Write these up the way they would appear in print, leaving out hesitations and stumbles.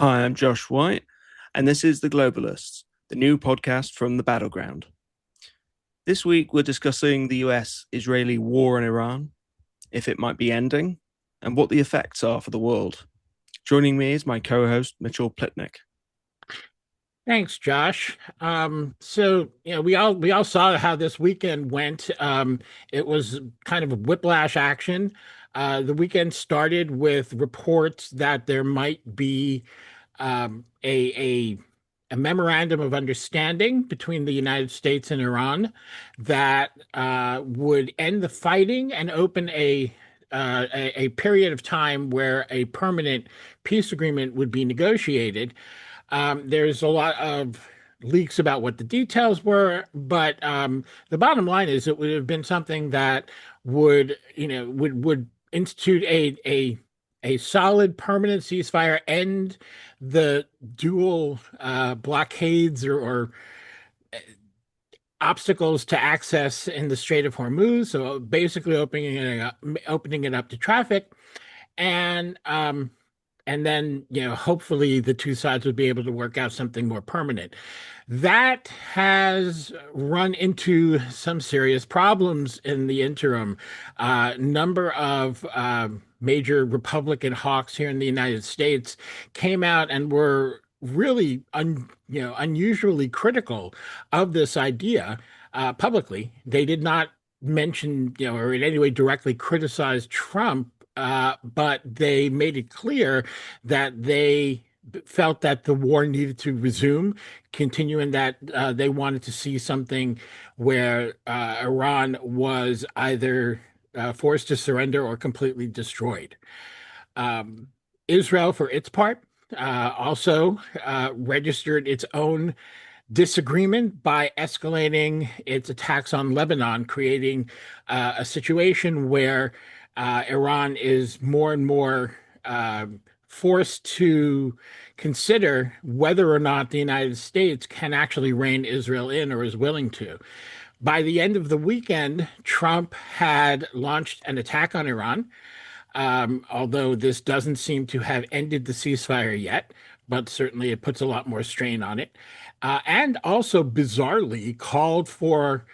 Hi, I'm Josh White, and this is The Globalists, the new podcast from the Battleground. This week, we're discussing the US-Israeli war in Iran, if it might be ending, and what the effects are for the world. Joining me is my co-host, Mitchell Plitnick. Thanks, Josh. We all saw how this weekend went. It was kind of a whiplash action. The weekend started with reports that there might be um, a, a a memorandum of understanding between the United States and Iran that would end the fighting and open a period of time where a permanent peace agreement would be negotiated. There's a lot of leaks about what the details were, but the bottom line is it would have been something that would institute a solid permanent ceasefire, end the dual blockades or obstacles to access in the Strait of Hormuz. So basically opening it up to traffic, and um, and then hopefully the two sides would be able to work out something more permanent. That has run into some serious problems in the interim. Number of major Republican hawks here in the United States came out and were really unusually critical of this idea publicly. They did not mention, or in any way directly criticize Trump, but they made it clear that they felt that the war needed to resume, continuing that they wanted to see something where Iran was either forced to surrender or completely destroyed. Um, Israel, for its part, also registered its own disagreement by escalating its attacks on Lebanon, creating a situation where Iran is more and more forced to consider whether or not the United States can actually rein Israel in or is willing to. By the end of the weekend, Trump had launched an attack on Iran, although this doesn't seem to have ended the ceasefire yet, but certainly it puts a lot more strain on it. And also bizarrely called for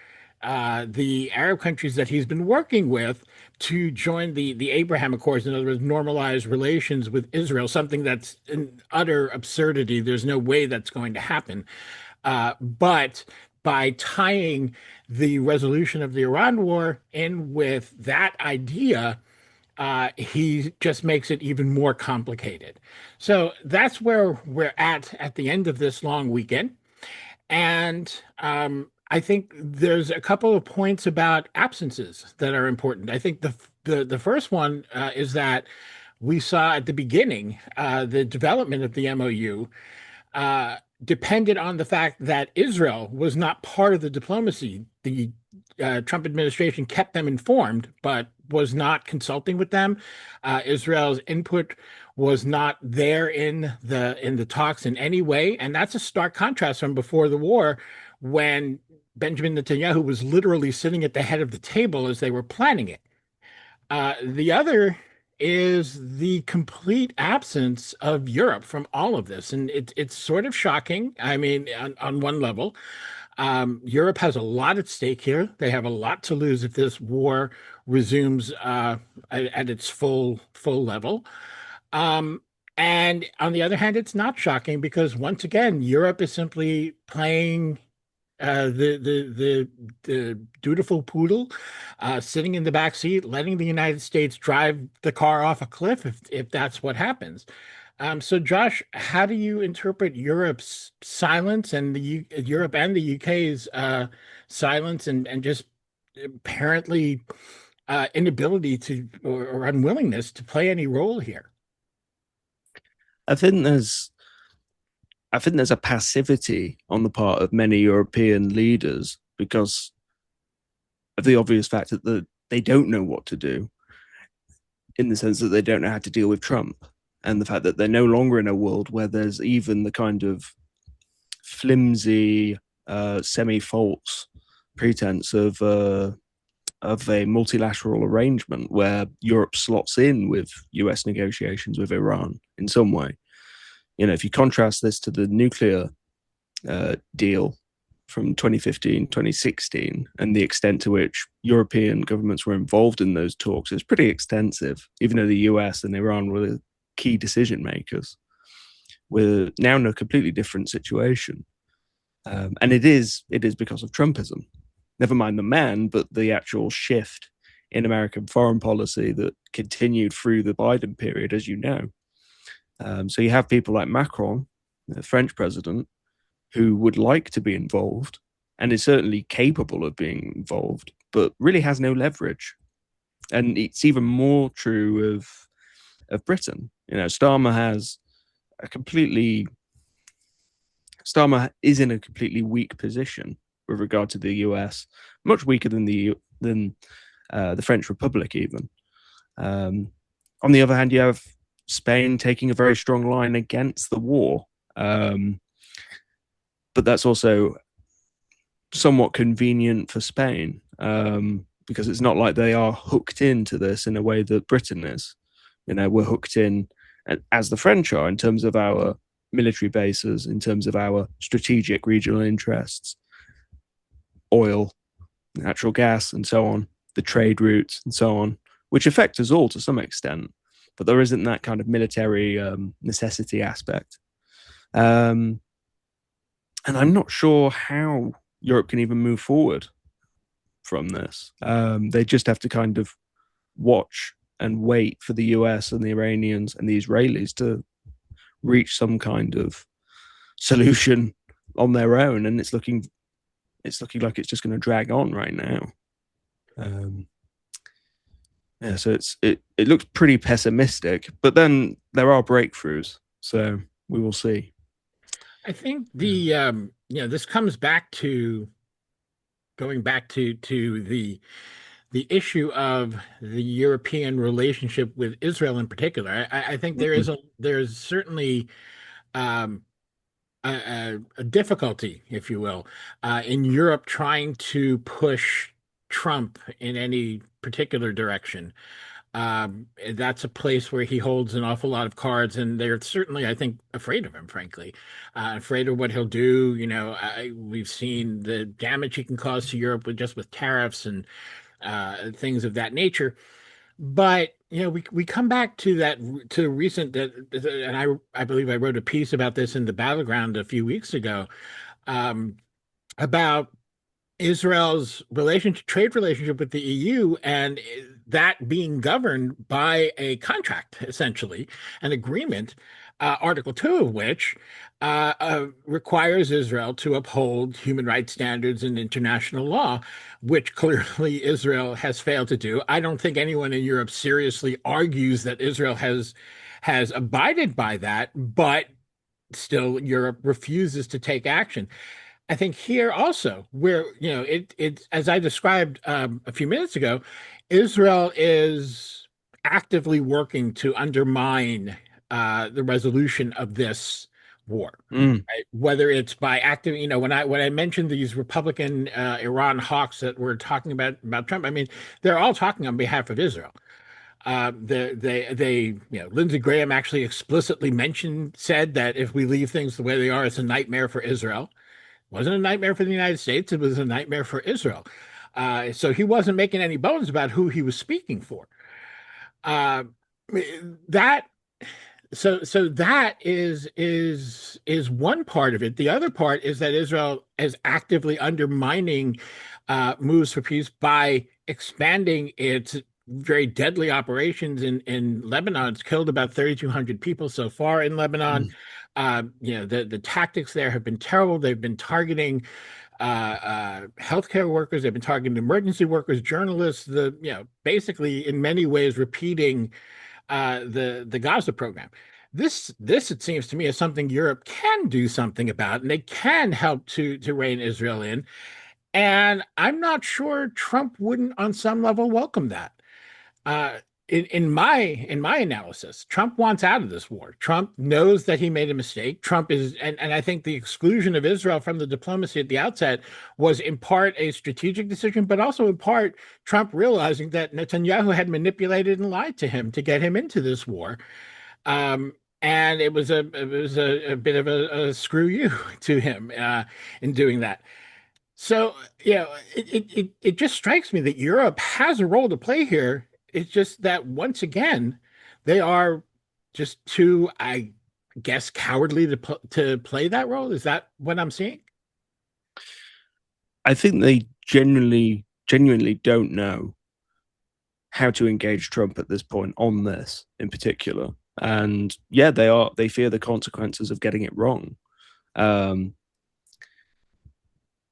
the Arab countries that he's been working with to join the Abraham Accords, in other words, normalize relations with Israel, something that's an utter absurdity. There's no way that's going to happen. But by tying the resolution of the Iran war in with that idea, he just makes it even more complicated. So that's where we're at the end of this long weekend. And I think there's a couple of points about absences that are important. I think the first one is that we saw at the beginning the development of the MOU depended on the fact that Israel was not part of the diplomacy. The Trump administration kept them informed, but was not consulting with them. Israel's input was not there in the talks in any way, and that's a stark contrast from before the war, when Benjamin Netanyahu was literally sitting at the head of the table as they were planning it. The other is the complete absence of Europe from all of this. And it's sort of shocking. I mean, on one level, Europe has a lot at stake here. They have a lot to lose if this war resumes at its full level. Um, and on the other hand, it's not shocking because once again, Europe is simply playing the dutiful poodle, sitting in the back seat, letting the United States drive the car off a cliff if that's what happens. So, Josh, how do you interpret Europe's silence and Europe and the UK's silence and just apparently inability to or unwillingness to play any role here? I think there's I think there's a passivity on the part of many European leaders because of the obvious fact that they don't know what to do, in the sense that they don't know how to deal with Trump, and the fact that they're no longer in a world where there's even the kind of flimsy, semi-false pretense of a multilateral arrangement where Europe slots in with US negotiations with Iran in some way. If you contrast this to the nuclear deal from 2015, 2016, and the extent to which European governments were involved in those talks, it's pretty extensive, even though the US and Iran were the key decision makers. We're now in a completely different situation. And it is because of Trumpism. Never mind the man, but the actual shift in American foreign policy that continued through the Biden period, as you know. So you have people like Macron, the French president, who would like to be involved and is certainly capable of being involved, but really has no leverage. And it's even more true of Britain. Starmer is in a completely weak position with regard to the US, much weaker than the French Republic even. On the other hand, you have Spain taking a very strong line against the war. But that's also somewhat convenient for Spain, because it's not like they are hooked into this in a way that Britain is. We're hooked in, as the French are, in terms of our military bases, in terms of our strategic regional interests, oil, natural gas, and so on, the trade routes, and so on, which affect us all to some extent. But there isn't that kind of military necessity aspect. And I'm not sure how Europe can even move forward from this. They just have to kind of watch and wait for the US and the Iranians and the Israelis to reach some kind of solution on their own, and it's looking like it's just going to drag on right now. So it looks pretty pessimistic, but then there are breakthroughs, so we will see. I think this comes back to going back to the issue of the European relationship with Israel in particular. I think there's certainly a difficulty, if you will, in Europe trying to push Trump in any particular direction. That's a place where he holds an awful lot of cards, and they're certainly, I think, afraid of him, frankly, afraid of what he'll do. We've seen the damage he can cause to Europe with tariffs and things of that nature. But we come back to recent and I believe I wrote a piece about this in the Battleground a few weeks ago, about Israel's trade relationship with the EU, and that being governed by a contract, essentially, an agreement, Article 2 of which requires Israel to uphold human rights standards and international law, which clearly Israel has failed to do. I don't think anyone in Europe seriously argues that Israel has abided by that, but still Europe refuses to take action. I think here also, where it as I described a few minutes ago, Israel is actively working to undermine the resolution of this war. Mm. Right? Whether it's by active, when I mentioned these Republican Iran hawks that were talking about Trump, I mean, they're all talking on behalf of Israel. Lindsey Graham actually explicitly said that if we leave things the way they are, it's a nightmare for Israel. Wasn't a nightmare for the United States. It was a nightmare for Israel. So he wasn't making any bones about who he was speaking for. That is one part of it. The other part is that Israel is actively undermining moves for peace by expanding its very deadly operations in Lebanon. It's killed about 3,200 people so far in Lebanon. The tactics there have been terrible. They've been targeting healthcare workers. They've been targeting emergency workers, journalists. Basically in many ways repeating the Gaza program. This it seems to me is something Europe can do something about, and they can help to rein Israel in. And I'm not sure Trump wouldn't, on some level, welcome that. In my analysis, Trump wants out of this war. Trump knows that he made a mistake. Trump is, and I think the exclusion of Israel from the diplomacy at the outset was in part a strategic decision, but also in part Trump realizing that Netanyahu had manipulated and lied to him to get him into this war. and it was a bit of a screw you to him in doing that. So, it just strikes me that Europe has a role to play here. It's just that once again, they are just too, I guess, cowardly to play that role. Is that what I'm seeing? I think they genuinely don't know how to engage Trump at this point on this in particular. And yeah, they fear the consequences of getting it wrong. Um,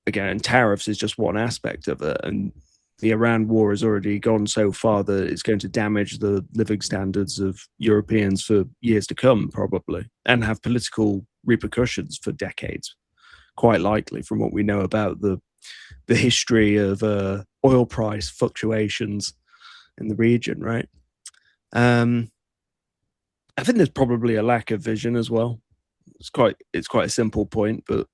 Again, tariffs is just one aspect of it, and the Iran war has already gone so far that it's going to damage the living standards of Europeans for years to come, probably, and have political repercussions for decades, quite likely, from what we know about the history of oil price fluctuations in the region, right? Um, I think there's probably a lack of vision as well. It's quite a simple point, but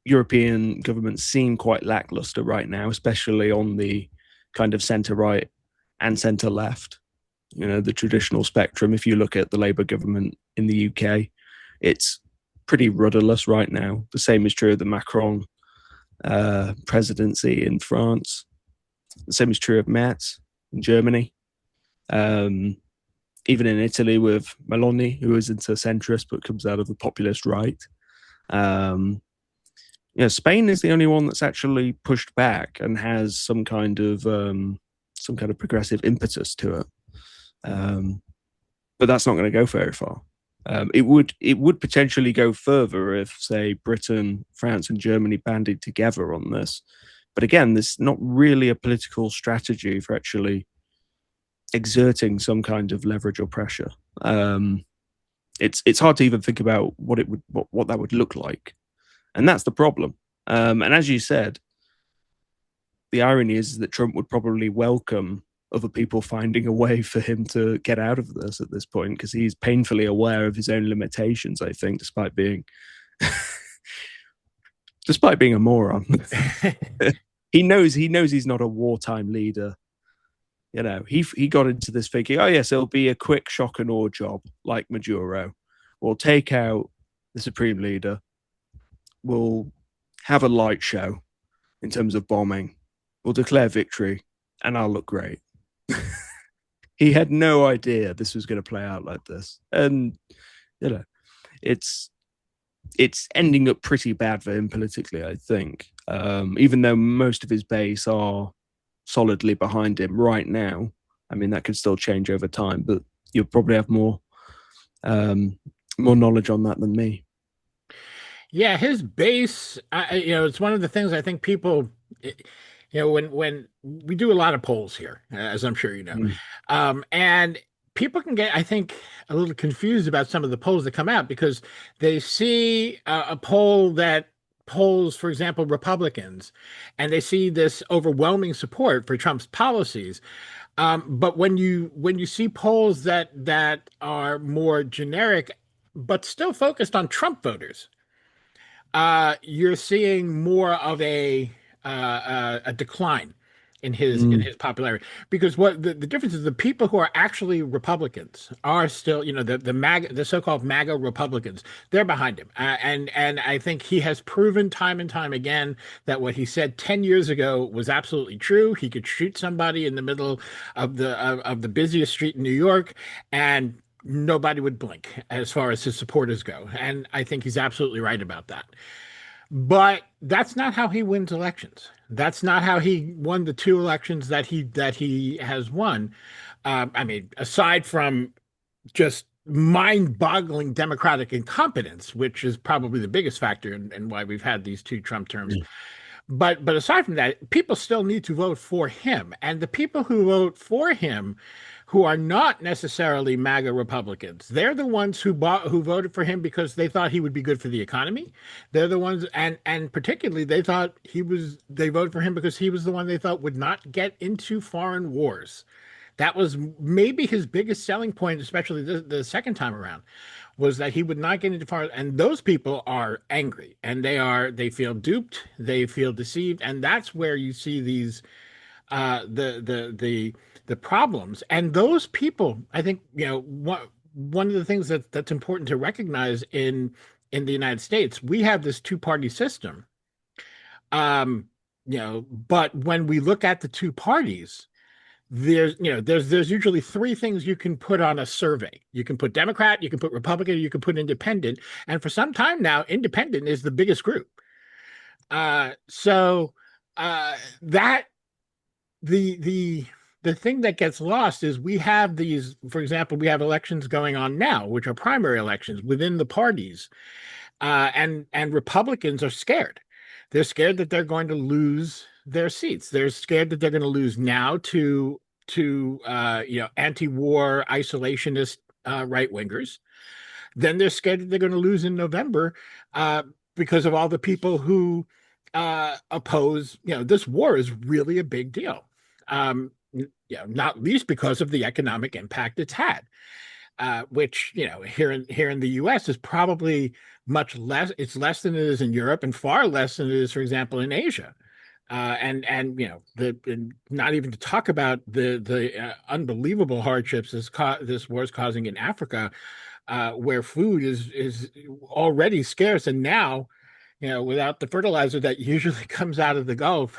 European governments seem quite lackluster right now, especially on the kind of centre right and centre left. You know, the traditional spectrum. If you look at the Labour government in the UK, it's pretty rudderless right now. The same is true of the Macron presidency in France. The same is true of Merz in Germany. Um, Even in Italy with Meloni, who is into centrist but comes out of the populist right. Um, Spain is the only one that's actually pushed back and has some kind of progressive impetus to it. But that's not going to go very far. It would potentially go further if, say, Britain, France, and Germany banded together on this. But again, there's not really a political strategy for actually exerting some kind of leverage or pressure. It's hard to even think about what that would look like, and that's the problem. And as you said, the irony is that Trump would probably welcome other people finding a way for him to get out of this at this point because he's painfully aware of his own limitations. I think, despite being a moron, he knows he's not a wartime leader. You know, he got into this thinking, oh yes, it'll be a quick shock and awe job like Maduro. We'll take out the supreme leader. We'll have a light show in terms of bombing. We'll declare victory, and I'll look great. He had no idea this was going to play out like this, and you know, it's it's ending up pretty bad for him politically. I think, even though most of his base are solidly behind him right now. I mean, that could still change over time, but you'll probably have um, more knowledge on that than me. Yeah, his base, it's one of the things I think people, when we do a lot of polls here, as I'm sure you know, Mm. and people can get, I think, a little confused about some of the polls that come out because they see a poll that polls, for example, Republicans, and they see this overwhelming support for Trump's policies. But when you see polls that are more generic, but still focused on Trump voters, you're seeing more of a decline in Mm. his popularity because what the difference is the people who are actually Republicans are still the so-called MAGA Republicans, they're behind him, and I think he has proven time and time again that what he said 10 years ago was absolutely true. He could shoot somebody in the middle of the busiest street in New York, and nobody would blink as far as his supporters go. And I think he's absolutely right about that. But that's not how he wins elections. That's not how he won the two elections that he has won. I mean, aside from just mind-boggling democratic incompetence, which is probably the biggest factor in why we've had these two Trump terms. Yeah. But aside from that, people still need to vote for him. And the people who vote for him, who are not necessarily MAGA Republicans, they're the ones who voted for him because they thought he would be good for the economy. They're the ones, and particularly they voted for him because he was the one they thought would not get into foreign wars. That was maybe his biggest selling point, especially the second time around, was that he would not get into foreign. And those people are angry, and they feel duped, they feel deceived, and that's where you see these the problems. And those people, I think, one of the things that's important to recognize in the United States, we have this two-party system. Um, but when we look at the two parties, there's usually three things you can put on a survey. You can put Democrat, you can put Republican, you can put Independent, and for some time now, Independent is the biggest group. So that the the thing that gets lost is we have these, for example, we have elections going on now, which are primary elections within the parties, and Republicans are scared. They're scared that they're going to lose their seats. They're scared that they're going to lose now to anti-war isolationist right wingers. Then they're scared that they're going to lose in November uh, because of all the people who oppose. This war is really a big deal. Not least because of the economic impact it's had, which here in the U.S. is probably much less. It's less than it is in Europe, and far less than it is, for example, in Asia. And not even to talk about the unbelievable hardships this war is causing in Africa, where food is already scarce, and now without the fertilizer that usually comes out of the Gulf,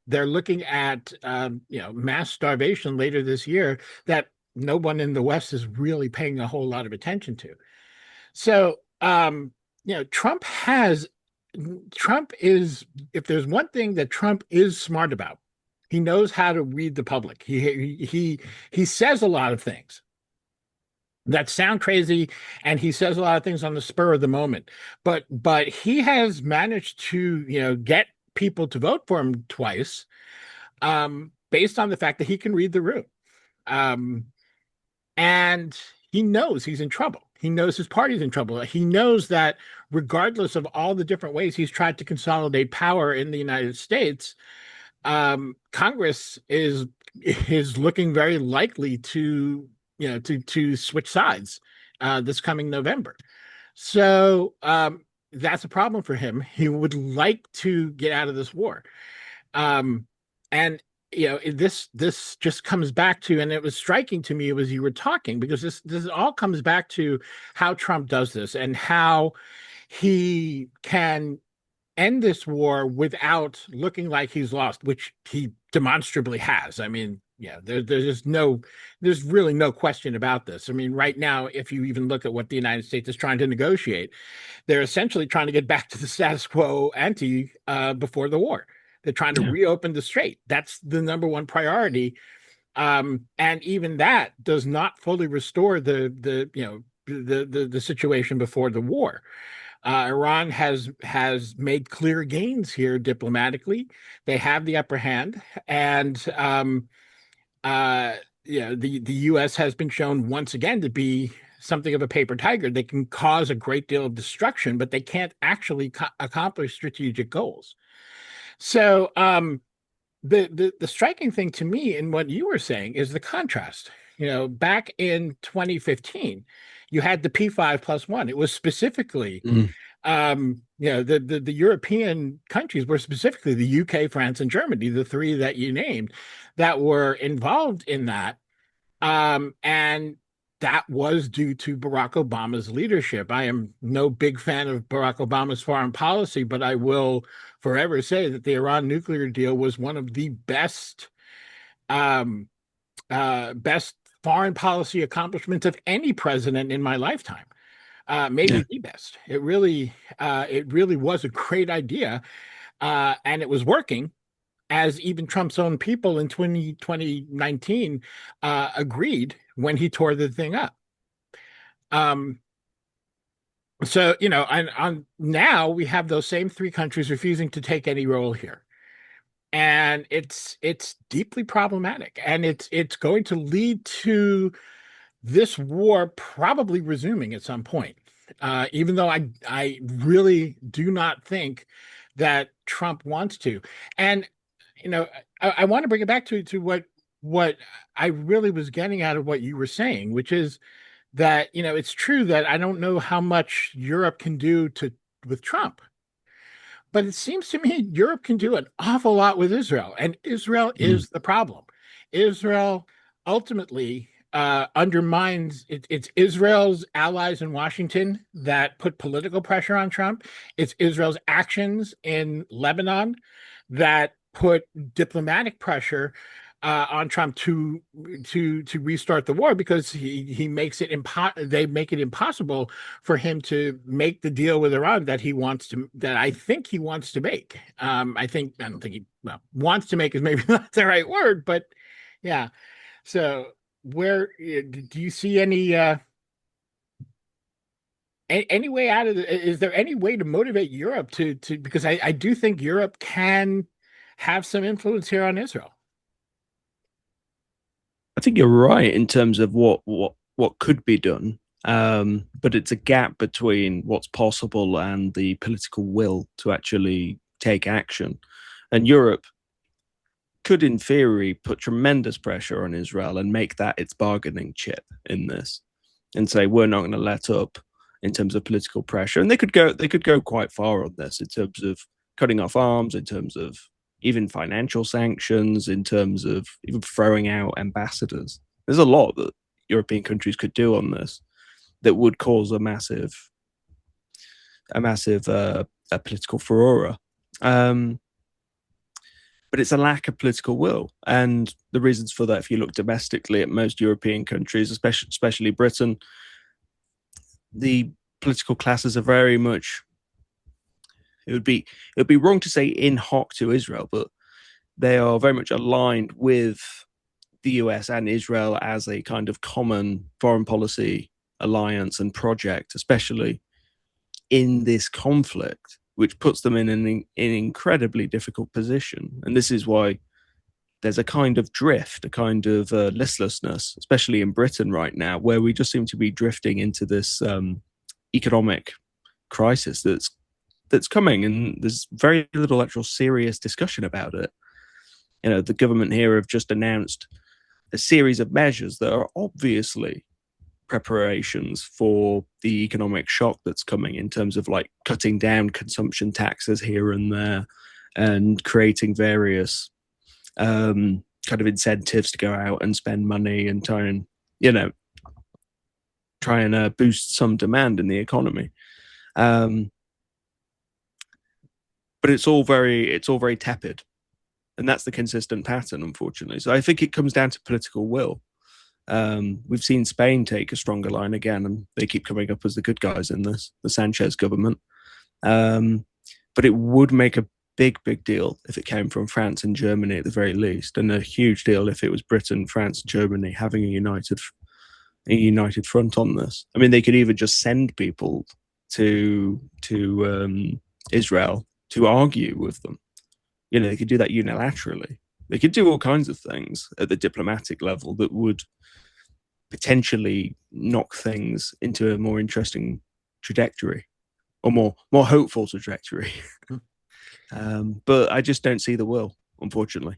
they're looking at mass starvation later this year that no one in the West is really paying a whole lot of attention to. So Trump is, if there's one thing that Trump is smart about, he knows how to read the public. He says a lot of things that sound crazy, and he says a lot of things on the spur of the moment. But he has managed to get people to vote for him twice, based on the fact that he can read the room. Um, and he knows he's in trouble. He knows his party's in trouble. He knows that regardless of all the different ways he's tried to consolidate power in the United States, Congress is looking very likely to to switch sides this coming November. So that's a problem for him. He would like to get out of this war. And this just comes back to, and it was striking to me as you were talking, because this all comes back to how Trump does this and how he can end this war without looking like he's lost, which he demonstrably has. I mean, there's really no question about this. I mean, right now, if you even look at what the United States is trying to negotiate, they're essentially trying to get back to the status quo ante before the war. They're trying to Yeah. reopen the strait. That's the number one priority. And even that does not fully restore the situation before the war. Iran has made clear gains here diplomatically. They have the upper hand, and the U.S. has been shown once again to be something of a paper tiger. They can cause a great deal of destruction, but they can't actually accomplish strategic goals. So the striking thing to me in what you were saying is the contrast. Back in 2015, you had the P5+1. It was specifically Mm. the European countries were specifically the UK, France, and Germany, the three that you named, that were involved in that. And that was due to Barack Obama's leadership. I am no big fan of Barack Obama's foreign policy, but I will forever say that the Iran nuclear deal was one of the um, best foreign policy accomplishments of any president in my lifetime. Yeah. Maybe the best. It really was a great idea, and it was working, as even Trump's own people in 2019 agreed when he tore the thing up. Um, so and on now we have those same three countries refusing to take any role here, and it's deeply problematic, and it's going to lead to this war probably resuming at some point. Even though I really do not think that Trump wants to. And I want to bring it back to what I really was getting out of what you were saying, which is that it's true that I don't know how much Europe can do to with Trump, but it seems to me Europe can do an awful lot with Israel, and Israel Mm. is the problem. Israel ultimately undermines it's Israel's allies in Washington that put political pressure on Trump. It's Israel's actions in Lebanon that put diplomatic pressure on Trump to restart the war, because he makes it they make it impossible for him to make the deal with Iran that he wants to, that I think he wants to make. I don't think he, well, wants to make is maybe not the right word, but yeah. So where do you see any way out of is there any way to motivate Europe to, because I do think Europe can have some influence here on Israel. I think you're right in terms of what could be done, but it's a gap between what's possible and the political will to actually take action. And Europe could, in theory, put tremendous pressure on Israel and make that its bargaining chip in this, and say we're not going to let up in terms of political pressure. And they could go quite far on this in terms of cutting off arms, in terms of even financial sanctions, in terms of even throwing out ambassadors. There's a lot that European countries could do on this that would cause a massive a political furore. Um, but it's a lack of political will. And the reasons for that, if you look domestically at most European countries, especially Britain, the political classes are very much, it would be wrong to say in hoc to Israel, but they are very much aligned with the US and Israel as a kind of common foreign policy alliance and project, especially in this conflict, which puts them in an incredibly difficult position. And this is why there's a kind of drift, a kind of listlessness, especially in Britain right now, where we just seem to be drifting into this economic crisis that's coming, and there's very little actual serious discussion about it. The government here have just announced a series of measures that are obviously preparations for the economic shock that's coming, in terms of like cutting down consumption taxes here and there and creating various kind of incentives to go out and spend money and try and boost some demand in the economy. Um, but it's all very tepid, and that's the consistent pattern, unfortunately. So I think it comes down to political will. We've seen Spain take a stronger line again, and they keep coming up as the good guys in this, the Sanchez government. Um, but it would make a big deal if it came from France and Germany at the very least, and a huge deal if it was Britain, France, Germany having a united front on this. I mean, they could even just send people to Israel to argue with them. They could do that unilaterally. They could do all kinds of things at the diplomatic level that would potentially knock things into a more interesting trajectory, or more hopeful trajectory. But I just don't see the will, unfortunately.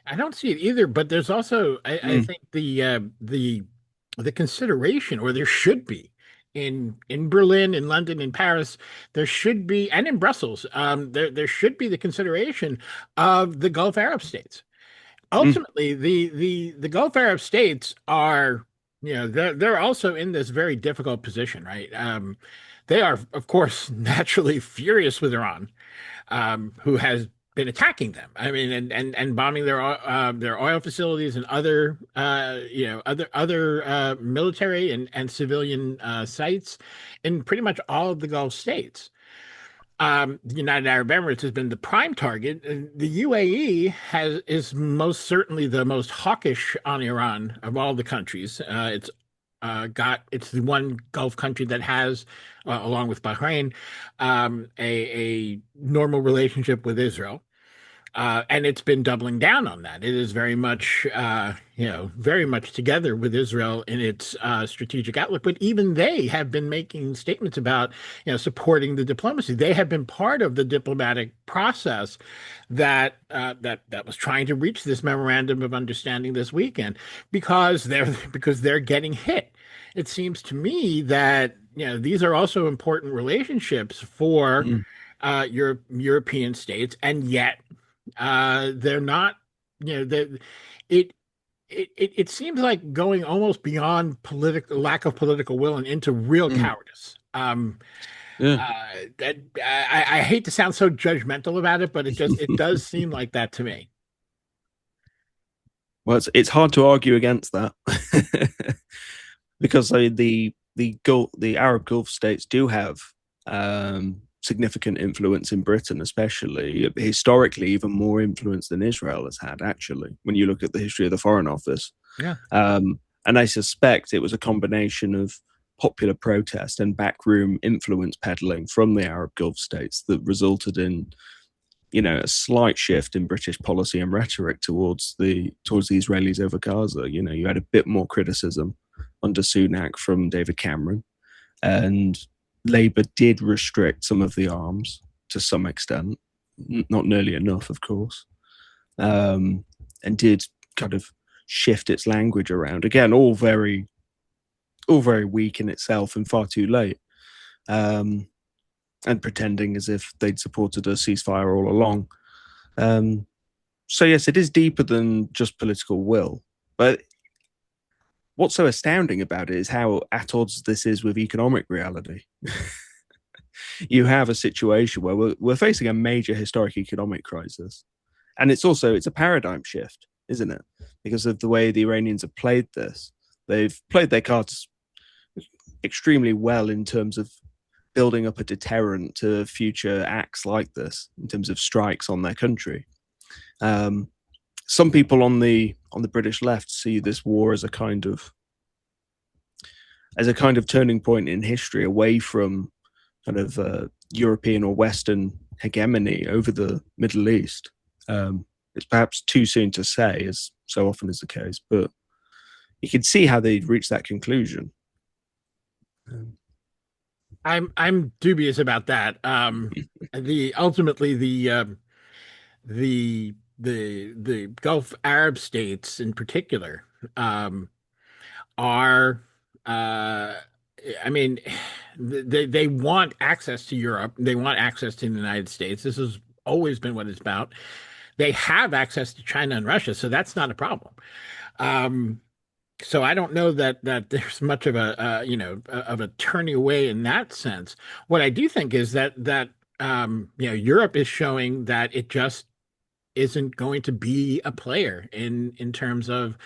I don't see it either, but there's also I Mm, think the consideration, or there should be, in Berlin, in London, in Paris, there should be, and in Brussels, there should be the consideration of the Gulf Arab states. mm, Ultimately, the Gulf Arab states are, they're also in this very difficult position, right? They are, of course, naturally furious with Iran, who has been attacking them. I mean, and bombing their oil facilities and other other military and civilian sites in pretty much all of the Gulf states. The United Arab Emirates has been the prime target. And the UAE is most certainly the most hawkish on Iran of all the countries. It's the one Gulf country that has, along with Bahrain, a normal relationship with Israel. And it's been doubling down on that. It is very much, very much together with Israel in its strategic outlook. But even they have been making statements about, supporting the diplomacy. They have been part of the diplomatic process that was trying to reach this memorandum of understanding this weekend, because they're getting hit. It seems to me that these are also important relationships for mm. European states, and yet they're not, you know, it. it seems like going almost beyond political lack of political will and into real Mm. cowardice. Yeah. That I hate to sound so judgmental about it, but it does seem like that to me. Well, it's hard to argue against that because the Arab Gulf states do have significant influence in Britain, especially historically, even more influence than Israel has had. Actually, when you look at the history of the Foreign Office, Yeah. and I suspect it was a combination of popular protest and backroom influence peddling from the Arab Gulf states that resulted in a slight shift in British policy and rhetoric towards the Israelis over Gaza. You had a bit more criticism under Sunak from David Cameron, and Labour did restrict some of the arms to some extent, not nearly enough, of course, and did kind of shift its language around. Again, all very weak in itself and far too late. Um, and pretending as if they'd supported a ceasefire all along. Um, so yes, it is deeper than just political will. But what's so astounding about it is how at odds this is with economic reality. You have a situation where we're facing a major historic economic crisis, and it's a paradigm shift, isn't it? Because of the way the Iranians have played this, they've played their cards extremely well in terms of building up a deterrent to future acts like this in terms of strikes on their country. Um, some people on the British left see this war as a kind of turning point in history away from kind of European or Western hegemony over the Middle East. It's perhaps too soon to say, as so often is the case, but you can see how they'd reached that conclusion. Um, I'm dubious about that. The ultimately the Gulf Arab states in particular are uh, I mean they want access to Europe. They want access to the United States. This has always been what it's about. They have access to China and Russia, so that's not a problem. Um, so I don't know that there's much of a of a turning away in that sense. What I do think is that Europe is showing that it just isn't going to be a player in terms of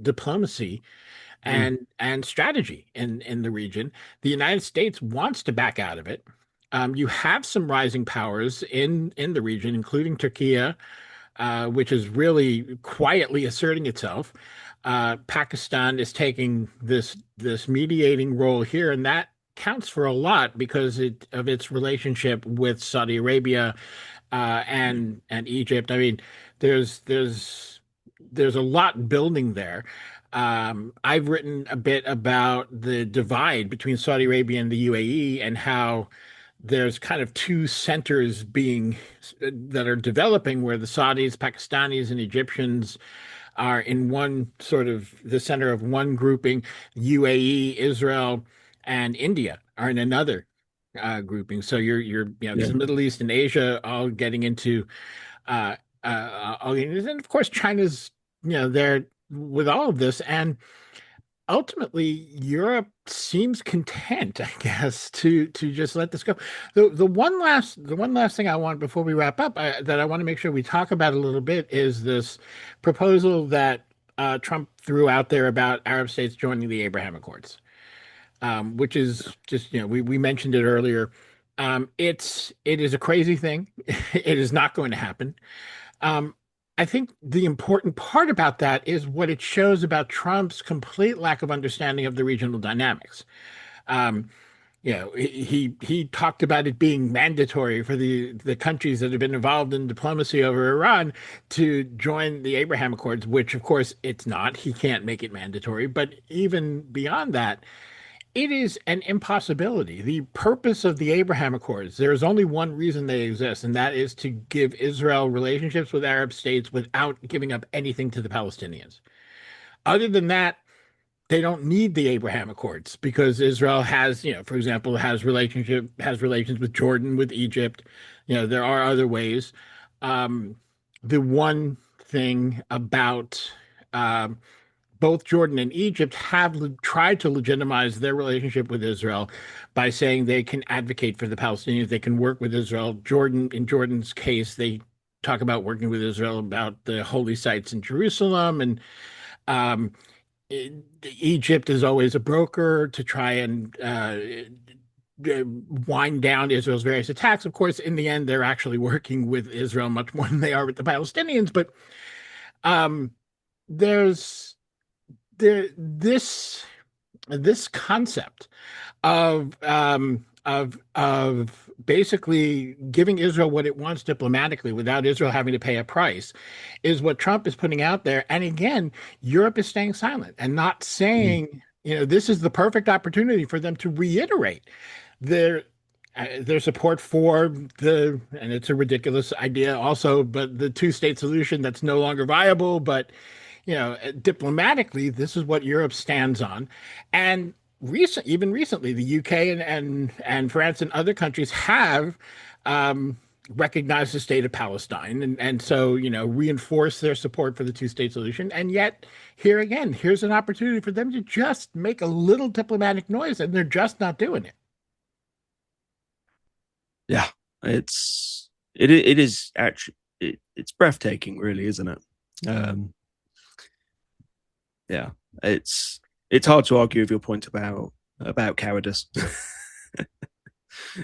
diplomacy mm, and strategy in the region. The United States wants to back out of it. You have some rising powers in the region, including Turkey, which is really quietly asserting itself. Pakistan is taking this mediating role here, and that counts for a lot because of its relationship with Saudi Arabia and Egypt. I mean, there's there's there's a lot building there. I've written a bit about the divide between Saudi Arabia and the UAE and how there's kind of two centers being that are developing where the Saudis, Pakistanis, and Egyptians are in one sort of the center of one grouping. UAE, Israel, and India are in another grouping. So yeah. the Middle East and Asia all getting into and of course China's there with all of this, and ultimately Europe seems content, I guess, to just let this go. The one last thing I want before we wrap up that I want to make sure we talk about a little bit is this proposal that Trump threw out there about Arab states joining the Abraham Accords, which is just we mentioned it earlier. It is a crazy thing. It is not going to happen. Um, I think the important part about that is what it shows about Trump's complete lack of understanding of the regional dynamics. Um, he talked about it being mandatory for the countries that have been involved in diplomacy over Iran to join the Abraham Accords, which of course it's not. He can't make it mandatory. But even beyond that, it is an impossibility. The purpose of the Abraham Accords, there is only one reason they exist, and that is to give Israel relationships with Arab states without giving up anything to the Palestinians. Other than that, they don't need the Abraham Accords because Israel has, for example, has relations with Jordan, with Egypt. There are other ways. Um, the one thing about both Jordan and Egypt have tried to legitimize their relationship with Israel by saying they can advocate for the Palestinians, they can work with Israel. In Jordan's case, they talk about working with Israel about the holy sites in Jerusalem, and um, Egypt is always a broker to try and wind down Israel's various attacks. Of course, in the end, they're actually working with Israel much more than they are with the Palestinians. But um, there's this concept of basically giving Israel what it wants diplomatically without Israel having to pay a price is what Trump is putting out there. And again, Europe is staying silent and not Mm. saying, this is the perfect opportunity for them to reiterate their their support for and it's a ridiculous idea also, but the two-state solution that's no longer viable. But diplomatically, this is what Europe stands on. And even recently, the UK and France and other countries have recognized the state of Palestine, and so reinforce their support for the two-state solution. And yet, here again, here's an opportunity for them to just make a little diplomatic noise, and they're just not doing it. Yeah, it is actually it's breathtaking, really, isn't it? Um, yeah, it's hard to argue with your point about cowardice.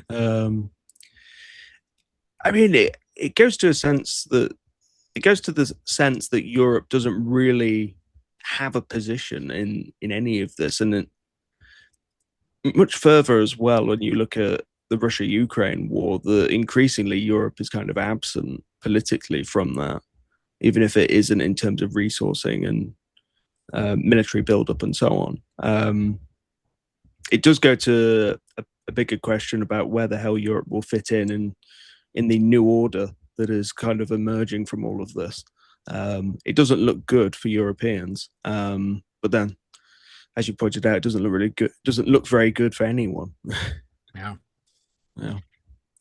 um, I mean, it goes to a sense that it goes to the sense that Europe doesn't really have a position in any of this, and much further as well when you look at the Russia-Ukraine war, that increasingly Europe is kind of absent politically from that, even if it isn't in terms of resourcing and military buildup and so on. It does go to a bigger question about where the hell Europe will fit in the new order that is kind of emerging from all of this. It doesn't look good for Europeans, but then, as you pointed out, it doesn't look really good. Doesn't look very good for anyone. Yeah. Yeah.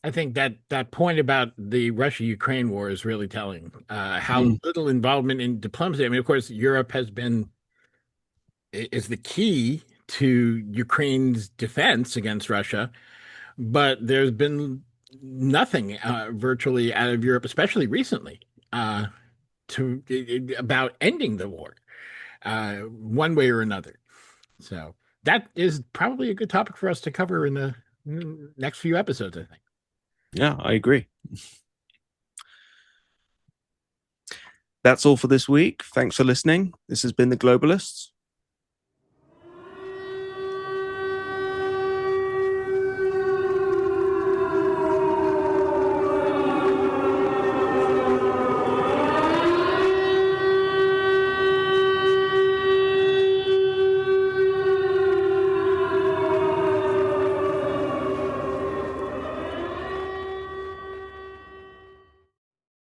I think that point about the Russia-Ukraine war is really telling how Mm. little involvement in diplomacy. I mean, of course, Europe is the key to Ukraine's defense against Russia, but there's been nothing virtually out of Europe, especially recently, uh, to about ending the war, one way or another. So that is probably a good topic for us to cover in the next few episodes, I think. Yeah, I agree. That's all for this week. Thanks for listening. This has been the Globalists.